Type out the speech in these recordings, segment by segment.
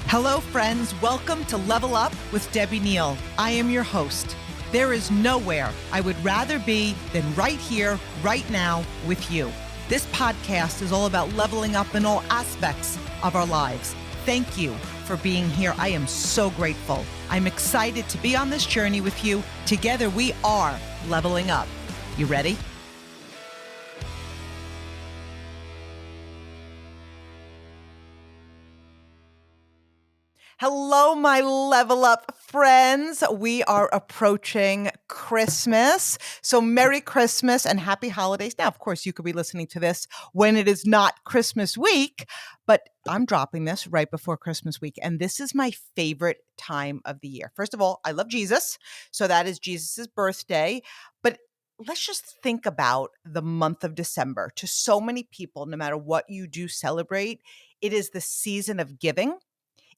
Hello, friends. Welcome to Level Up with Debbie Neal. I am your host. There is nowhere I would rather be than right here, right now with you. This podcast is all about leveling up in all aspects of our lives. Thank you for being here. I am so grateful. I'm excited to be on this journey with you. Together, we are leveling up. You ready? Hello, my Level Up friends. We are approaching Christmas. So Merry Christmas and Happy Holidays. Now, of course, you could be listening to this when it is not Christmas week, but I'm dropping this right before Christmas week. And this is my favorite time of the year. First of all, I love Jesus. So that is Jesus's birthday. But let's just think about the month of December. To so many people, no matter what you do celebrate, it is the season of giving.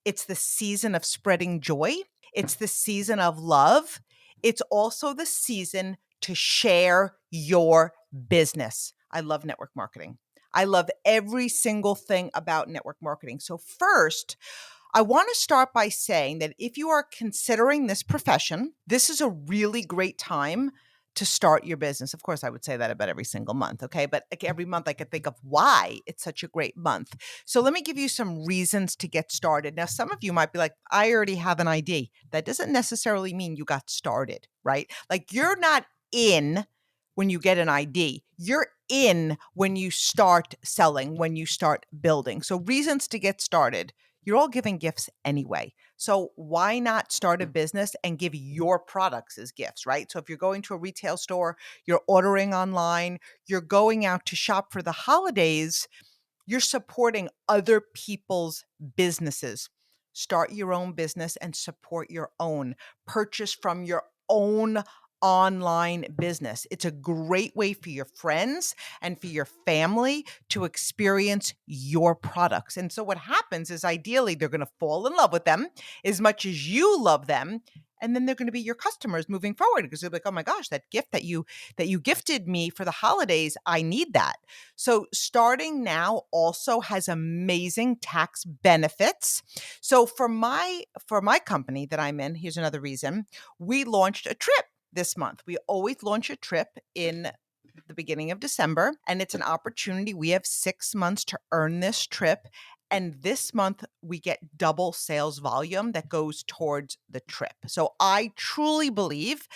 It's the season of spreading joy. It's the season of love. It's also the season to share your business. I love network marketing. I love every single thing about network marketing. So first, I want to start by saying that if you are considering this profession, this is a really great time to start your business. Of course, I would say that about every single month, okay? But like every month I could think of why it's such a great month. So let me give you some reasons to get started. Now, some of you might be like, I already have an ID. That doesn't necessarily mean you got started, right? Like you're not in when you get an ID. You're in when you start selling, when you start building. So reasons to get started. You're all giving gifts anyway. So why not start a business and give your products as gifts, right? So if you're going to a retail store, you're ordering online, you're going out to shop for the holidays, you're supporting other people's businesses. Start your own business and support your own. Purchase from your own online business. It's a great way for your friends and for your family to experience your products. And so what happens is ideally they're going to fall in love with them as much as you love them. And then they're going to be your customers moving forward because they're like, oh my gosh, that gift that you gifted me for the holidays, I need that. So starting now also has amazing tax benefits. So for my company that I'm in, here's another reason, we launched a trip this month. We always launch a trip in the beginning of December, and it's an opportunity. We have 6 months to earn this trip. And this month, we get double sales volume that goes towards the trip. So I truly believe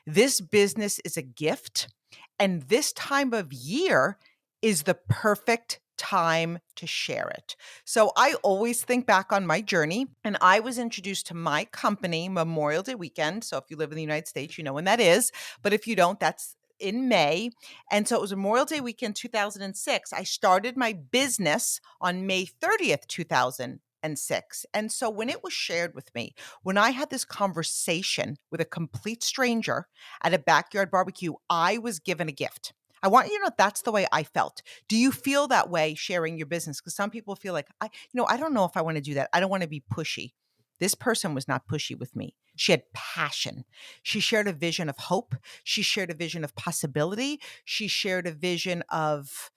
this business is a gift. And this time of year is the perfect time to share it. So I always think back on my journey, and I was introduced to my company Memorial Day weekend. So if you live in the United States, you know when that is. But if you don't, that's in May. And so it was Memorial Day weekend 2006. I started my business on May 30th, 2006. And so when it was shared with me, when I had this conversation with a complete stranger at a backyard barbecue, I was given a gift. I want you to know that's the way I felt. Do you feel that way sharing your business? Because some people feel like, I don't know if I want to do that. I don't want to be pushy. This person was not pushy with me. She had passion. She shared a vision of hope. She shared a vision of possibility. She shared a vision of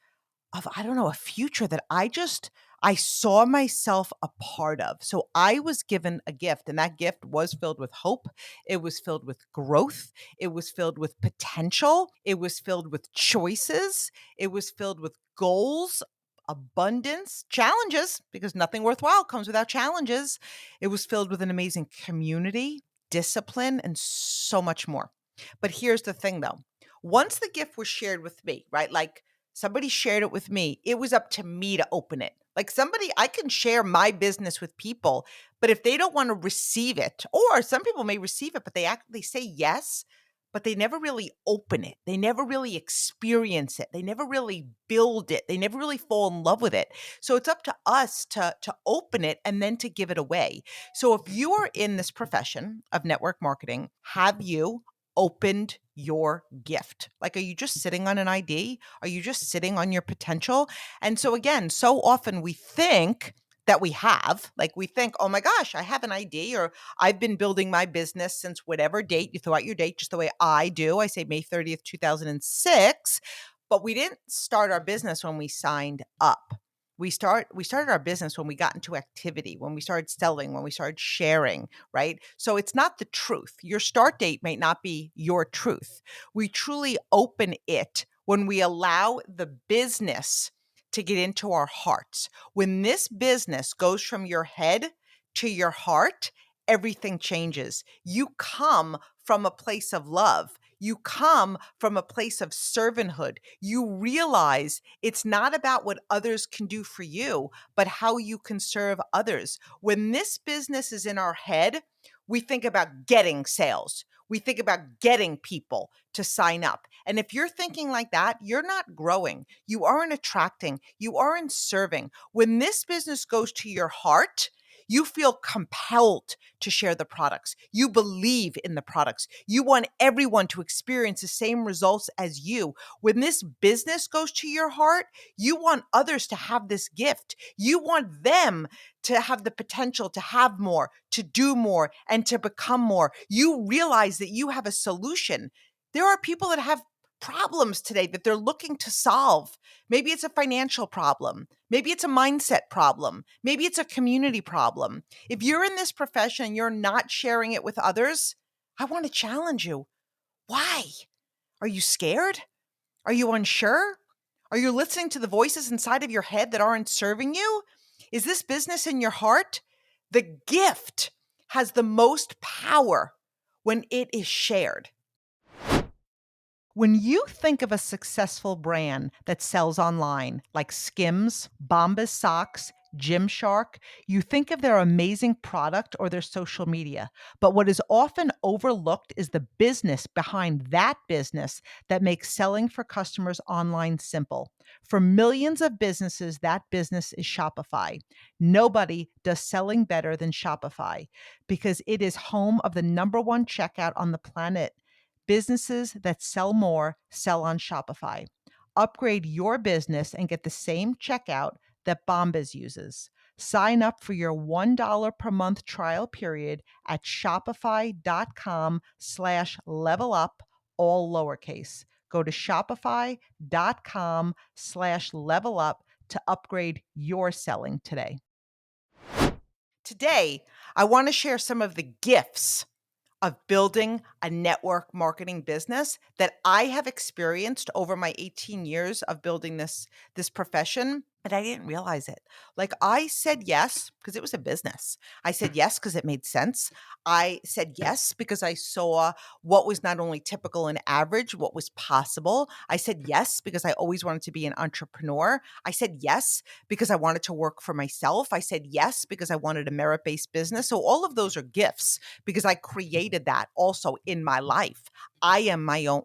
I don't know, a future that I saw myself a part of. So I was given a gift, and that gift was filled with hope. It was filled with growth. It was filled with potential. It was filled with choices. It was filled with goals, abundance, challenges, because nothing worthwhile comes without challenges. It was filled with an amazing community, discipline, and so much more. But here's the thing though. Once the gift was shared with me, right? Like somebody shared it with me. It was up to me to open it. Like I can share my business with people, but if they don't want to receive it, or some people may receive it, but they say yes, but they never really open it. They never really experience it. They never really build it. They never really fall in love with it. So it's up to us to open it and then to give it away. So if you are in this profession of network marketing, have you opened your gift? Like, are you just sitting on an ID? Are you just sitting on your potential? And so again, so often we think that we think, oh my gosh, I have an ID, or I've been building my business since whatever date. You throw out your date just the way I do. I say May 30th, 2006, but we didn't start our business when we signed up. We started our business when we got into activity, when we started selling, when we started sharing, right? So it's not the truth. Your start date may not be your truth. We truly open it when we allow the business to get into our hearts. When this business goes from your head to your heart, everything changes. You come from a place of love. You come from a place of servanthood. You realize it's not about what others can do for you, but how you can serve others. When this business is in our head, we think about getting sales. We think about getting people to sign up. And if you're thinking like that, you're not growing. You aren't attracting. You aren't serving. When this business goes to your heart, you feel compelled to share the products. You believe in the products. You want everyone to experience the same results as you. When this business goes to your heart, you want others to have this gift. You want them to have the potential to have more, to do more, and to become more. You realize that you have a solution. There are people that have problems today that they're looking to solve. Maybe it's a financial problem. Maybe it's a mindset problem. Maybe it's a community problem. If you're in this profession and you're not sharing it with others, I want to challenge you. Why? Are you scared? Are you unsure? Are you listening to the voices inside of your head that aren't serving you? Is this business in your heart? The gift has the most power when it is shared. When you think of a successful brand that sells online, like Skims, Bombas socks, Gymshark, you think of their amazing product or their social media. But what is often overlooked is the business behind that business that makes selling for customers online simple. For millions of businesses, that business is Shopify. Nobody does selling better than Shopify because it is home of the number one checkout on the planet. Businesses that sell more sell on Shopify. Upgrade your business and get the same checkout that Bombas uses. Sign up for your $1 per month trial period at shopify.com/level up, all lowercase. Go to shopify.com/level up to upgrade your selling today. Today, I want to share some of the gifts of building a network marketing business that I have experienced over my 18 years of building this profession, and I didn't realize it. Like, I said yes because it was a business. I said yes because it made sense. I said yes because I saw what was not only typical and average, what was possible. I said yes because I always wanted to be an entrepreneur. I said yes because I wanted to work for myself. I said yes because I wanted a merit-based business. So all of those are gifts because I created that also in my life. I am my own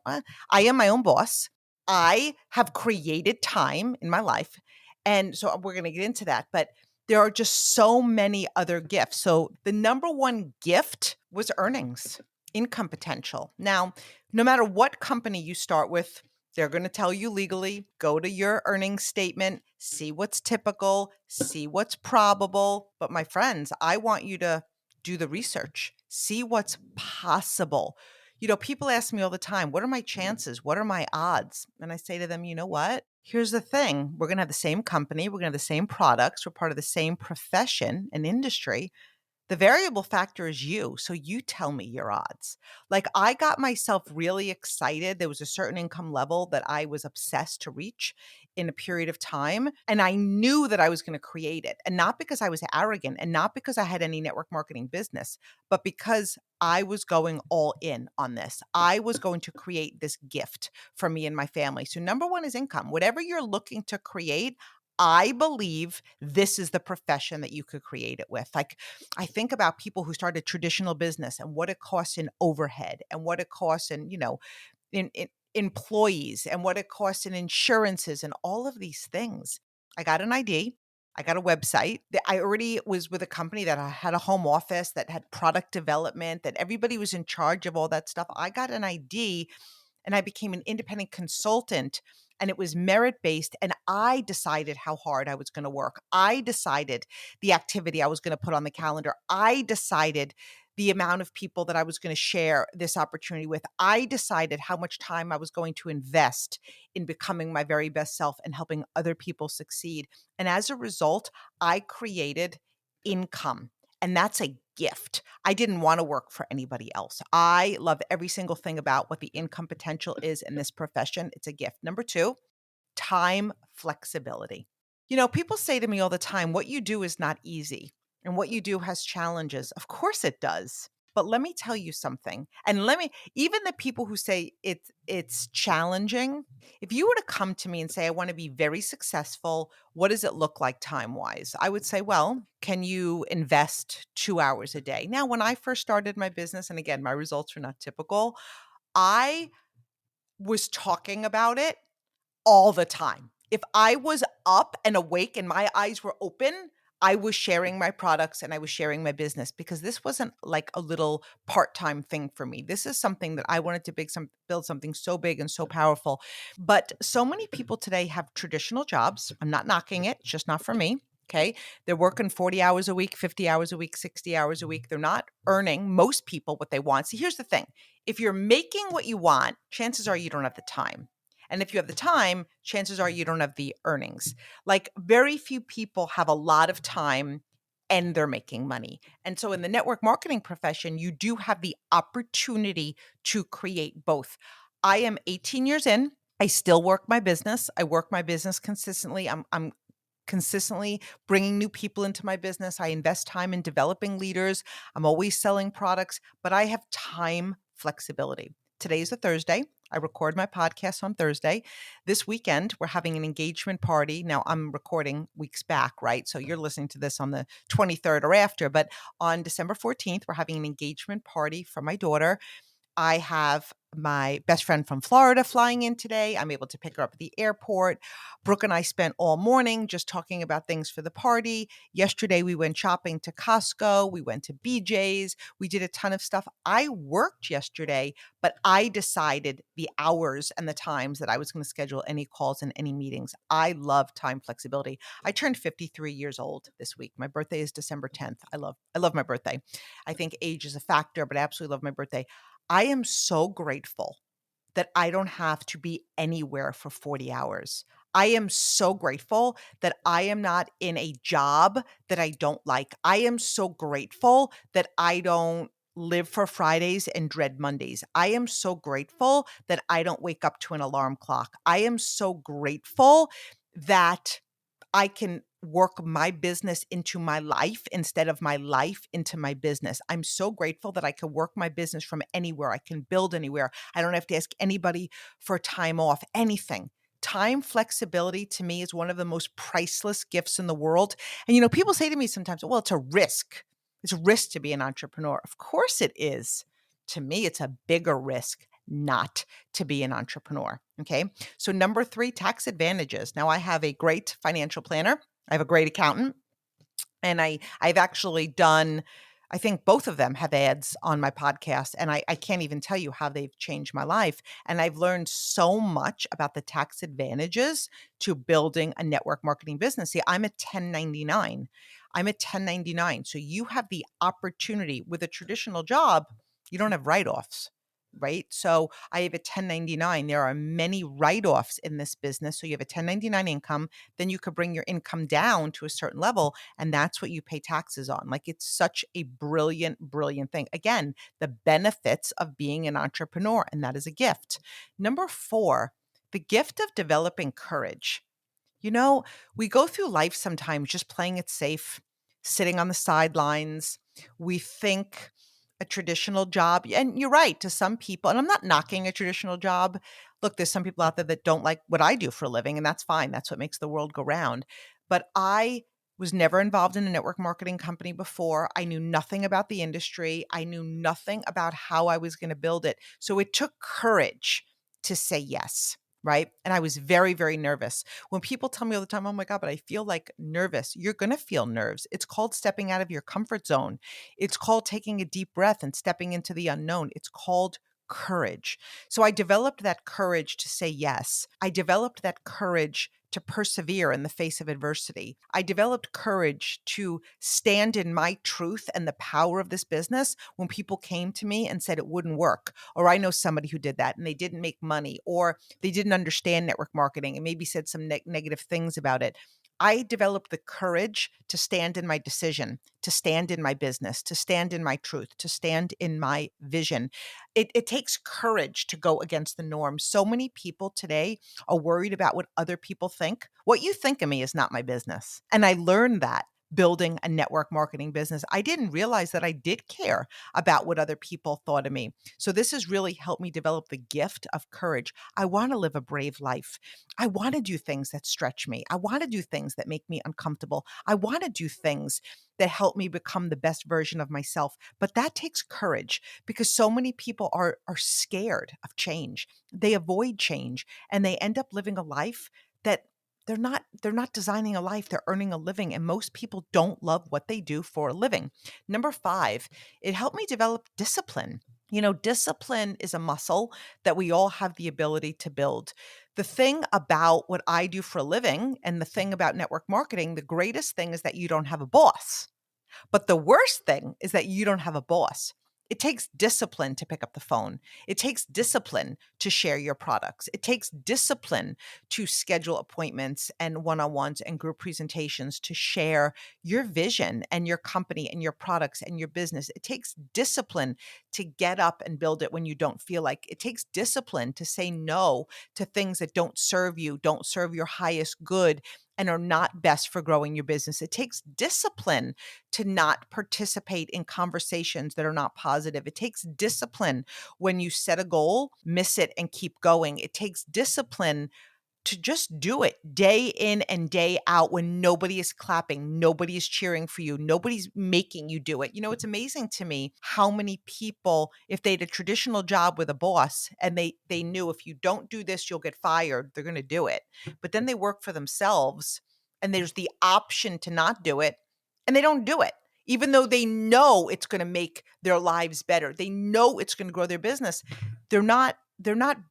boss. I have created time in my life. And so we're going to get into that, but there are just so many other gifts. So the number one gift was earnings, income potential. Now, no matter what company you start with, they're going to tell you legally, go to your earnings statement, see what's typical, see what's probable. But my friends, I want you to do the research, see what's possible. You know, people ask me all the time, what are my chances? What are my odds? And I say to them, you know what? Here's the thing. We're going to have the same company. We're going to have the same products. We're part of the same profession and industry. The variable factor is you. So you tell me your odds. Like, I got myself really excited. There was a certain income level that I was obsessed to reach in a period of time. And I knew that I was going to create it. And not because I was arrogant and not because I had any network marketing business, but because I was going all in on this. I was going to create this gift for me and my family. So number one is income. Whatever you're looking to create, I believe this is the profession that you could create it with. Like, I think about people who started traditional business and what it costs in overhead and what it costs in, in employees and what it costs in insurances and all of these things. I got an ID. I got a website. I already was with a company that had a home office, that had product development, that everybody was in charge of all that stuff. I got an ID and I became an independent consultant, and it was merit based. And I decided how hard I was going to work. I decided the activity I was going to put on the calendar. I decided the amount of people that I was going to share this opportunity with. I decided how much time I was going to invest in becoming my very best self and helping other people succeed. And as a result, I created income. And that's a gift. I didn't want to work for anybody else. I love every single thing about what the income potential is in this profession. It's a gift. Number two, time flexibility. People say to me all the time, what you do is not easy and what you do has challenges. Of course it does. But let me tell you something. And even the people who say it's challenging, if you were to come to me and say, I want to be very successful, what does it look like time-wise? I would say, well, can you invest 2 hours a day? Now, when I first started my business, and again, my results are not typical, I was talking about it all the time. If I was up and awake and my eyes were open, I was sharing my products and I was sharing my business because this wasn't like a little part-time thing for me. This is something that I wanted to build something so big and so powerful. But so many people today have traditional jobs. I'm not knocking it, it's just not for me. Okay. They're working 40 hours a week, 50 hours a week, 60 hours a week. They're not earning, most people, what they want. See, here's the thing. If you're making what you want, chances are you don't have the time. And if you have the time, chances are you don't have the earnings. Like very few people have a lot of time and they're making money. And so in the network marketing profession, you do have the opportunity to create both. I am 18 years in. I still work my business. I work my business consistently. I'm consistently bringing new people into my business. I invest time in developing leaders. I'm always selling products, but I have time flexibility. Today is a Thursday. I record my podcast on Thursday. This weekend, we're having an engagement party. Now, I'm recording weeks back, right? So you're listening to this on the 23rd or after, but on December 14th, we're having an engagement party for my daughter. I have my best friend from Florida flying in today. I'm able to pick her up at the airport. Brooke and I spent all morning just talking about things for the party. Yesterday, we went shopping to Costco. We went to BJ's. We did a ton of stuff. I worked yesterday, but I decided the hours and the times that I was going to schedule any calls and any meetings. I love time flexibility. I turned 53 years old this week. My birthday is December 10th. I love my birthday. I think age is a factor, but I absolutely love my birthday. I am so grateful that I don't have to be anywhere for 40 hours. I am so grateful that I am not in a job that I don't like. I am so grateful that I don't live for Fridays and dread Mondays. I am so grateful that I don't wake up to an alarm clock. I am so grateful that I can work my business into my life instead of my life into my business. I'm so grateful that I can work my business from anywhere. I can build anywhere. I don't have to ask anybody for time off, anything. Time flexibility to me is one of the most priceless gifts in the world. And, people say to me sometimes, well, it's a risk. It's a risk to be an entrepreneur. Of course it is. To me, it's a bigger risk not to be an entrepreneur. Okay. So number 3, tax advantages. Now I have a great financial planner. I have a great accountant. And I've actually done, I think both of them have ads on my podcast. And I can't even tell you how they've changed my life. And I've learned so much about the tax advantages to building a network marketing business. See, I'm a 1099. I'm a 1099. So you have the opportunity with a traditional job, you don't have write-offs. Right. So I have a 1099. There are many write-offs in this business. So you have a 1099 income, then you could bring your income down to a certain level. And that's what you pay taxes on. Like it's such a brilliant, brilliant thing. Again, the benefits of being an entrepreneur, and that is a gift. Number 4, the gift of developing courage. We go through life sometimes just playing it safe, sitting on the sidelines. We think a traditional job, and you're right, to some people, and I'm not knocking a traditional job. Look, there's some people out there that don't like what I do for a living, and that's fine. That's what makes the world go round. But I was never involved in a network marketing company before. I knew nothing about the industry. I knew nothing about how I was going to build it. So it took courage to say yes. Right. And I was very, very nervous. When people tell me all the time, oh my God, but I feel like nervous, you're going to feel nerves. It's called stepping out of your comfort zone. It's called taking a deep breath and stepping into the unknown. It's called courage. So I developed that courage to say yes. I developed that courage to persevere in the face of adversity. I developed courage to stand in my truth and the power of this business when people came to me and said it wouldn't work. Or I know somebody who did that and they didn't make money, or they didn't understand network marketing and maybe said some negative things about it. I developed the courage to stand in my decision, to stand in my business, to stand in my truth, to stand in my vision. It takes courage to go against the norm. So many people today are worried about what other people think. What you think of me is not my business. And I learned that building a network marketing business. I didn't realize that I did care about what other people thought of me. So this has really helped me develop the gift of courage. I want to live a brave life. I want to do things that stretch me. I want to do things that make me uncomfortable. I want to do things that help me become the best version of myself. But that takes courage because so many people are scared of change. They avoid change and they end up living a life that they're not designing a life, they're earning a living. And most people don't love what they do for a living. Number 5, it helped me develop discipline. Discipline is a muscle that we all have the ability to build. The thing about what I do for a living and the thing about network marketing, the greatest thing is that you don't have a boss. But the worst thing is that you don't have a boss. It takes discipline to pick up the phone. It takes discipline to share your products. It takes discipline to schedule appointments and one-on-ones and group presentations to share your vision and your company and your products and your business. It takes discipline to get up and build it when you don't feel like. It takes discipline to say no to things that don't serve you, don't serve your highest good, and are not best for growing your business. It takes discipline to not participate in conversations that are not positive. It takes discipline when you set a goal, miss it, and keep going. It takes discipline to just do it day in and day out when nobody is clapping, nobody is cheering for you, nobody's making you do it. It's amazing to me how many people, if they had a traditional job with a boss and they knew if you don't do this, you'll get fired, they're going to do it. But then they work for themselves and there's the option to not do it and they don't do it. Even though they know it's going to make their lives better, they know it's going to grow their business. They're not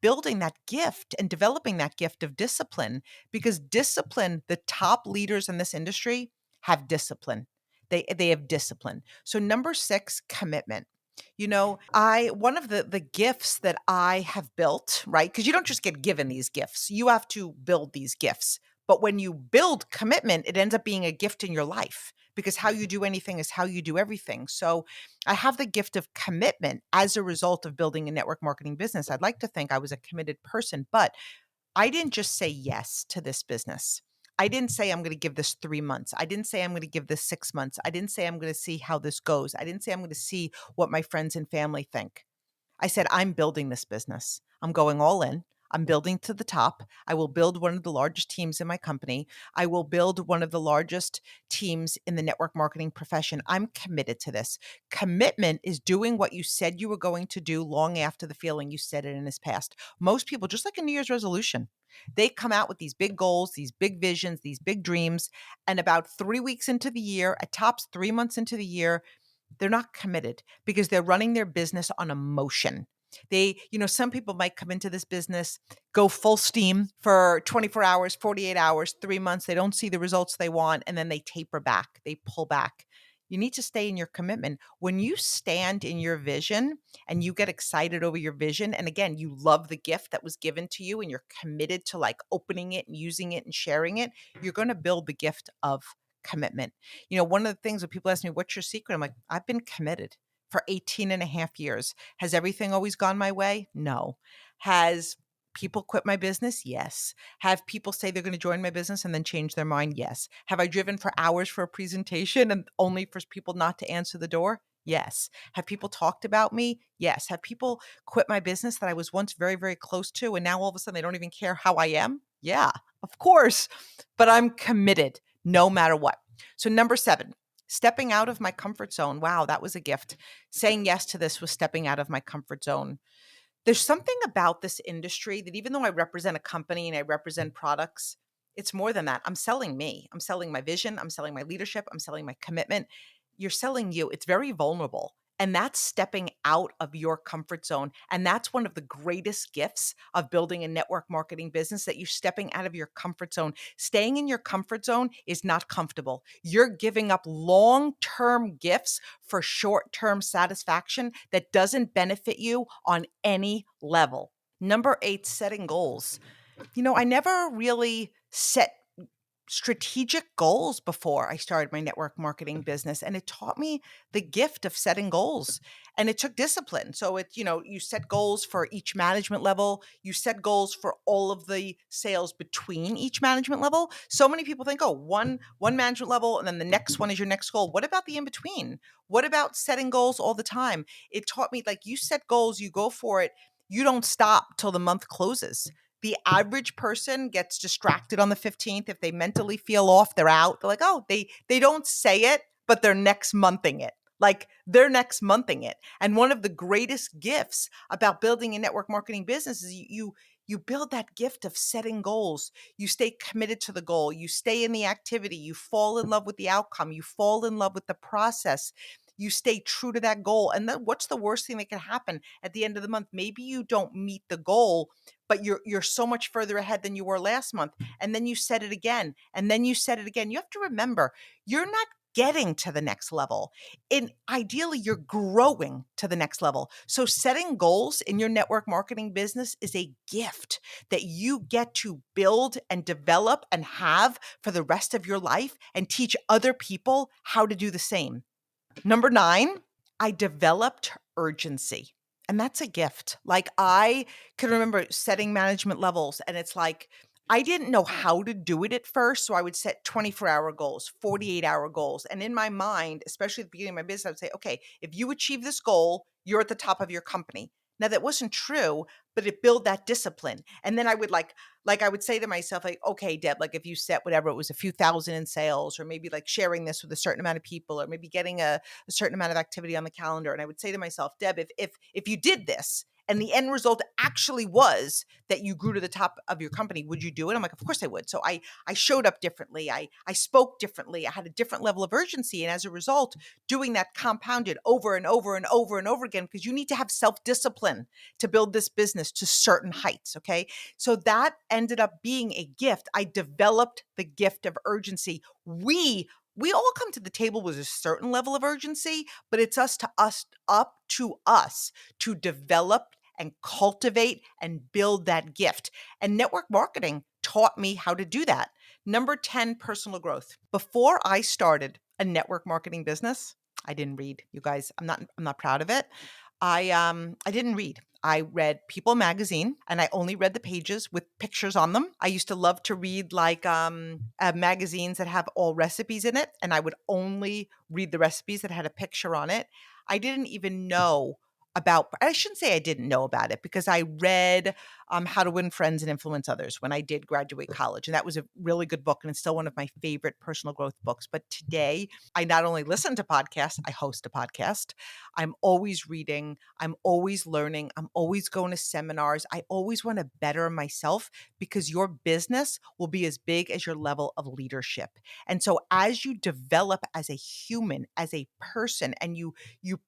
building that gift and developing that gift of discipline, because discipline, the top leaders in this industry have discipline. They have discipline. So number 6, commitment. I one of the gifts that I have built, right? Because you don't just get given these gifts. You have to build these gifts. But when you build commitment, it ends up being a gift in your life, because how you do anything is how you do everything. So I have the gift of commitment as a result of building a network marketing business. I'd like to think I was a committed person, but I didn't just say yes to this business. I didn't say I'm going to give this 3 months. I didn't say I'm going to give this 6 months. I didn't say I'm going to see how this goes. I didn't say I'm going to see what my friends and family think. I said, I'm building this business. I'm going all in. I'm building to the top. I will build one of the largest teams in my company. I will build one of the largest teams in the network marketing profession. I'm committed to this. Commitment is doing what you said you were going to do long after the feeling you said it in his past. Most people, just like a New Year's resolution, they come out with these big goals, these big visions, these big dreams. And about 3 weeks into the year, at tops 3 months into the year, they're not committed because they're running their business on emotion. Some people might come into this business, go full steam for 24 hours, 48 hours, 3 months. They don't see the results they want, and then they taper back, they pull back. You need to stay in your commitment. When you stand in your vision and you get excited over your vision, and again, you love the gift that was given to you and you're committed to like opening it and using it and sharing it, you're going to build the gift of commitment. One of the things when people ask me, what's your secret? I'm like, I've been committed for 18 and a half years. Has everything always gone my way? No. Has people quit my business? Yes. Have people say they're going to join my business and then change their mind? Yes. Have I driven for hours for a presentation and only for people not to answer the door? Yes. Have people talked about me? Yes. Have people quit my business that I was once very, very close to and now all of a sudden they don't even care how I am? Yeah, of course. But I'm committed no matter what. So number 7, stepping out of my comfort zone. Wow, that was a gift. Saying yes to this was stepping out of my comfort zone. There's something about this industry that even though I represent a company and I represent products, it's more than that. I'm selling me. I'm selling my vision. I'm selling my leadership. I'm selling my commitment. You're selling you. It's very vulnerable. And that's stepping out of your comfort zone. And that's one of the greatest gifts of building a network marketing business, that you're stepping out of your comfort zone. Staying in your comfort zone is not comfortable. You're giving up long-term gifts for short-term satisfaction that doesn't benefit you on any level. Number 8, setting goals. I never really set strategic goals before I started my network marketing business. And it taught me the gift of setting goals. And it took discipline. So you set goals for each management level, you set goals for all of the sales between each management level. So many people think, oh, one management level, and then the next one is your next goal. What about the in between? What about setting goals all the time? It taught me, like, you set goals, you go for it, you don't stop till the month closes. The average person gets distracted on the 15th. If they mentally feel off, they're out. They're like, oh, they don't say it, but they're next monthing it. Like, they're next monthing it. And one of the greatest gifts about building a network marketing business is you build that gift of setting goals. You stay committed to the goal. You stay in the activity. You fall in love with the outcome. You fall in love with the process. You stay true to that goal. And then what's the worst thing that can happen at the end of the month? Maybe you don't meet the goal, but you're so much further ahead than you were last month. And then you set it again, and then you set it again. You have to remember, you're not getting to the next level. And ideally, you're growing to the next level. So setting goals in your network marketing business is a gift that you get to build and develop and have for the rest of your life, and teach other people how to do the same. Number 9, I developed urgency. And that's a gift. Like, I can remember setting management levels, and it's like, I didn't know how to do it at first. So I would set 24-hour goals, 48-hour goals. And in my mind, especially at the beginning of my business, I would say, okay, if you achieve this goal, you're at the top of your company. Now, that wasn't true, but it built that discipline. And then I would I would say to myself, like, okay, Deb, like, if you set whatever, it was a few thousand in sales, or maybe like sharing this with a certain amount of people, or maybe getting a certain amount of activity on the calendar. And I would say to myself, Deb, if you did this and the end result actually was that you grew to the top of your company, would you do it? I'm like, of course I would. So I showed up differently. I spoke differently. I had a different level of urgency. And as a result, doing that compounded over and over and over and over again, because you need to have self-discipline to build this business to certain heights. Okay. So that ended up being a gift. I developed the gift of urgency. We all come to the table with a certain level of urgency, but it's up to us to develop and cultivate and build that gift. And network marketing taught me how to do that. Number 10, personal growth. Before I started a network marketing business, I didn't read. You guys, I'm not proud of it. I didn't read. I read People magazine, and I only read the pages with pictures on them. I used to love to read magazines that have all recipes in it, and I would only read the recipes that had a picture on it. I didn't even know I shouldn't say I didn't know about it, because I read How to Win Friends and Influence Others when I did graduate college. And that was a really good book, and it's still one of my favorite personal growth books. But today, I not only listen to podcasts, I host a podcast. I'm always reading. I'm always learning. I'm always going to seminars. I always want to better myself, because your business will be as big as your level of leadership. And so as you develop as a human, as a person, and you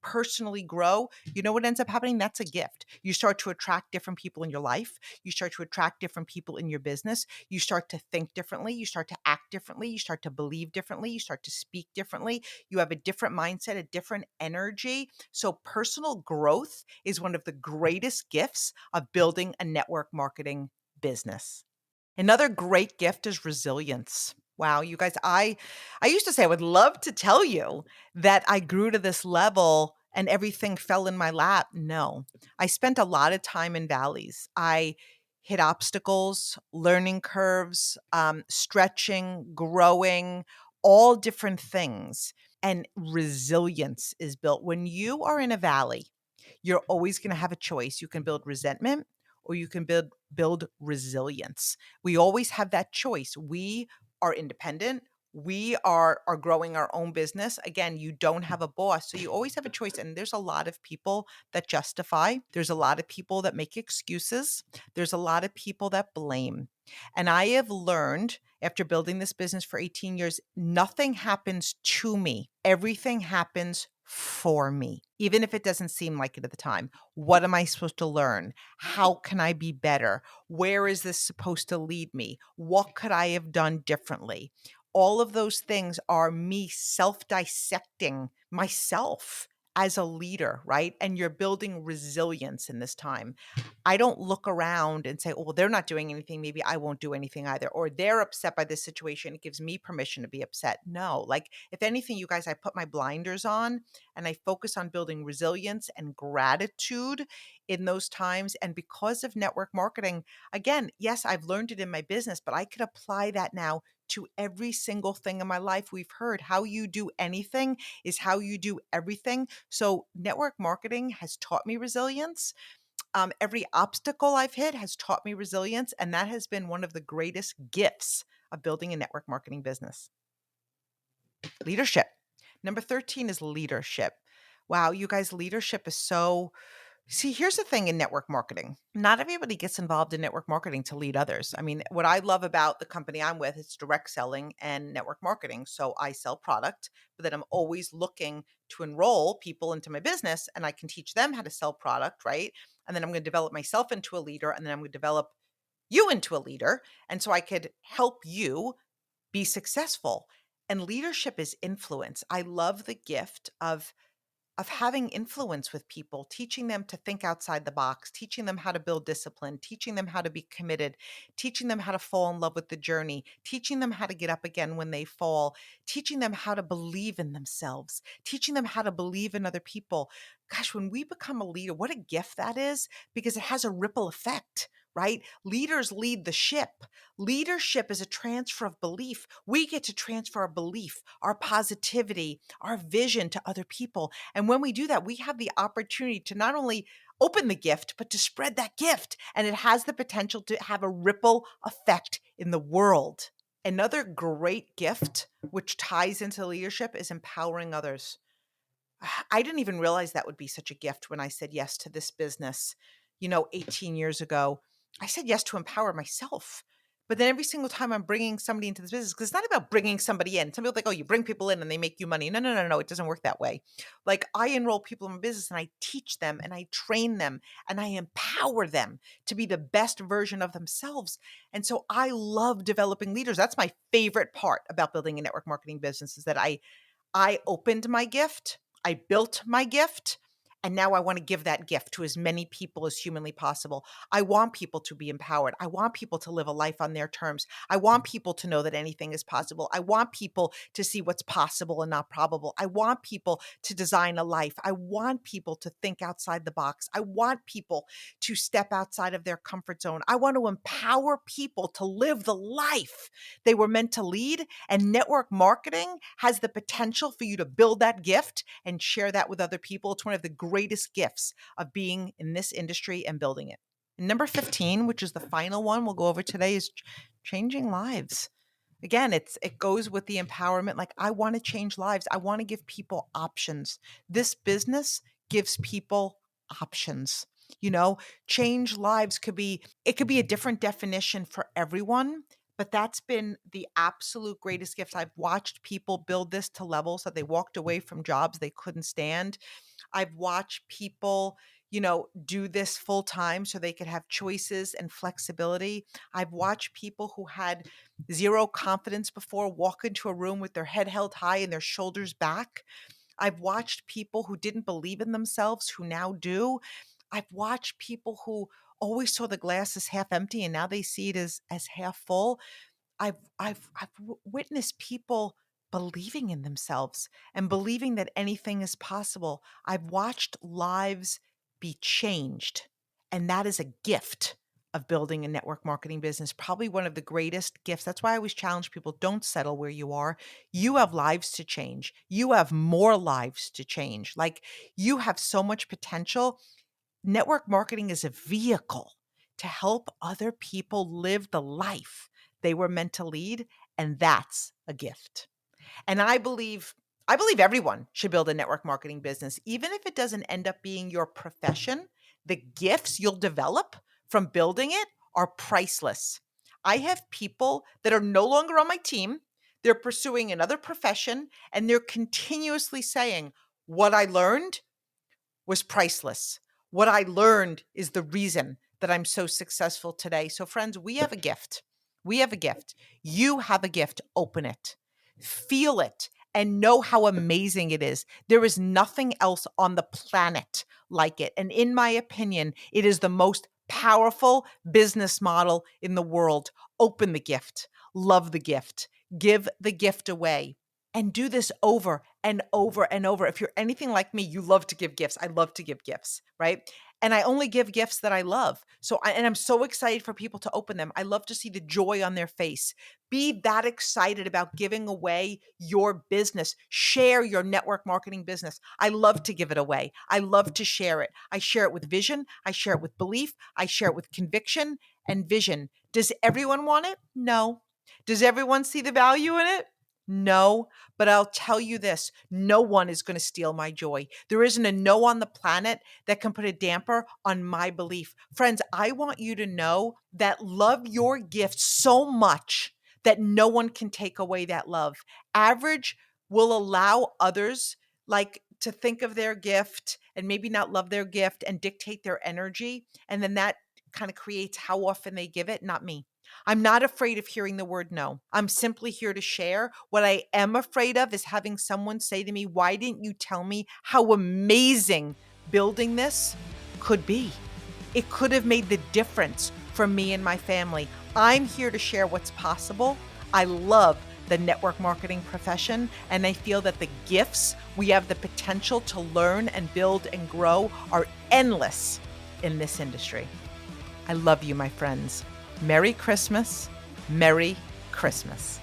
personally grow, you know what ends up happening? That's a gift. You start to attract different people in your life. You start to attract different people in your business. You start to think differently. You start to act differently. You start to believe differently. You start to speak differently. You have a different mindset, a different energy. So personal growth is one of the greatest gifts of building a network marketing business. Another great gift is resilience. Wow, you guys, I used to say I would love to tell you that I grew to this level and everything fell in my lap. No. I spent a lot of time in valleys. I hit obstacles, learning curves, stretching, growing, all different things. And resilience is built. When you are in a valley, you're always going to have a choice. You can build resentment, or you can build resilience. We always have that choice. We are independent. We are growing our own business. Again, you don't have a boss. So you always have a choice. And there's a lot of people that justify. There's a lot of people that make excuses. There's a lot of people that blame. And I have learned, after building this business for 18 years, nothing happens to me. Everything happens for me, even if it doesn't seem like it at the time. What am I supposed to learn? How can I be better? Where is this supposed to lead me? What could I have done differently? All of those things are me self dissecting myself as a leader, right? And you're building resilience in this time. I don't look around and say, oh, well, they're not doing anything. Maybe I won't do anything either. Or they're upset by this situation. It gives me permission to be upset. No, like if anything, you guys, I put my blinders on and I focus on building resilience and gratitude in those times. And because of network marketing, again, yes, I've learned it in my business, but I could apply that now to every single thing in my life. We've heard how you do anything is how you do everything. So network marketing has taught me resilience. Every obstacle I've hit has taught me resilience, and that has been one of the greatest gifts of building a network marketing business. Leadership. Number 13 is leadership. Wow, you guys, leadership is so. See, here's the thing in network marketing. Not everybody gets involved in network marketing to lead others. I mean, what I love about the company I'm with is direct selling and network marketing. So I sell product, but then I'm always looking to enroll people into my business and I can teach them how to sell product, right? And then I'm going to develop myself into a leader and then I'm going to develop you into a leader. And so I could help you be successful. And leadership is influence. I love the gift of having influence with people, teaching them to think outside the box, teaching them how to build discipline, teaching them how to be committed, teaching them how to fall in love with the journey, teaching them how to get up again when they fall, teaching them how to believe in themselves, teaching them how to believe in other people. Gosh, when we become a leader, what a gift that is because it has a ripple effect. Right? Leaders lead the ship. Leadership is a transfer of belief. We get to transfer our belief, our positivity, our vision to other people. And when we do that, we have the opportunity to not only open the gift, but to spread that gift. And it has the potential to have a ripple effect in the world. Another great gift, which ties into leadership, is empowering others. I didn't even realize that would be such a gift when I said yes to this business, 18 years ago. I said yes to empower myself. But then every single time I'm bringing somebody into this business, because it's not about bringing somebody in. Some people think, oh, you bring people in and they make you money. No, no, no, no. It doesn't work that way. Like I enroll people in my business and I teach them and I train them and I empower them to be the best version of themselves. And so I love developing leaders. That's my favorite part about building a network marketing business is that I opened my gift, I built my gift, and now I want to give that gift to as many people as humanly possible. I want people to be empowered. I want people to live a life on their terms. I want people to know that anything is possible. I want people to see what's possible and not probable. I want people to design a life. I want people to think outside the box. I want people to step outside of their comfort zone. I want to empower people to live the life they were meant to lead. And network marketing has the potential for you to build that gift and share that with other people. It's one of the greatest gifts of being in this industry and building it. And number 15, which is the final one we'll go over today, is changing lives. Again, it goes with the empowerment. Like I want to change lives. I want to give people options. This business gives people options. Change lives could be a different definition for everyone, but that's been the absolute greatest gift. I've watched people build this to levels that they walked away from jobs they couldn't stand. I've watched people, do this full time so they could have choices and flexibility. I've watched people who had zero confidence before walk into a room with their head held high and their shoulders back. I've watched people who didn't believe in themselves who now do. I've watched people who always saw the glass as half empty and now they see it as half full. I've witnessed people believing in themselves and believing that anything is possible. I've watched lives be changed, and that is a gift of building a network marketing business. Probably one of the greatest gifts. That's why I always challenge people, don't settle where you are. You have lives to change. You have more lives to change. Like you have so much potential. Network marketing is a vehicle to help other people live the life they were meant to lead, and that's a gift. And I believe everyone should build a network marketing business, even if it doesn't end up being your profession. The gifts you'll develop from building it are priceless. I have people that are no longer on my team. They're pursuing another profession and they're continuously saying, What I learned was priceless. What I learned is the reason that I'm so successful today. So, friends, we have a gift. We have a gift. You have a gift. Open it, feel it, and know how amazing it is. There is nothing else on the planet like it. And in my opinion, it is the most powerful business model in the world. Open the gift, love the gift, give the gift away. And do this over and over and over. If you're anything like me, you love to give gifts. I love to give gifts, right? And I only give gifts that I love. And I'm so excited for people to open them. I love to see the joy on their face. Be that excited about giving away your business. Share your network marketing business. I love to give it away. I love to share it. I share it with vision. I share it with belief. I share it with conviction and vision. Does everyone want it? No. Does everyone see the value in it? No, but I'll tell you this, no one is going to steal my joy. There isn't a no on the planet that can put a damper on my belief. Friends, I want you to know that love your gift so much that no one can take away that love. Average will allow others to think of their gift and maybe not love their gift and dictate their energy. And then that kind of creates how often they give it, not me. I'm not afraid of hearing the word no. I'm simply here to share. What I am afraid of is having someone say to me, why didn't you tell me how amazing building this could be? It could have made the difference for me and my family. I'm here to share what's possible. I love the network marketing profession, and I feel that the gifts we have the potential to learn and build and grow are endless in this industry. I love you, my friends. Merry Christmas. Merry Christmas.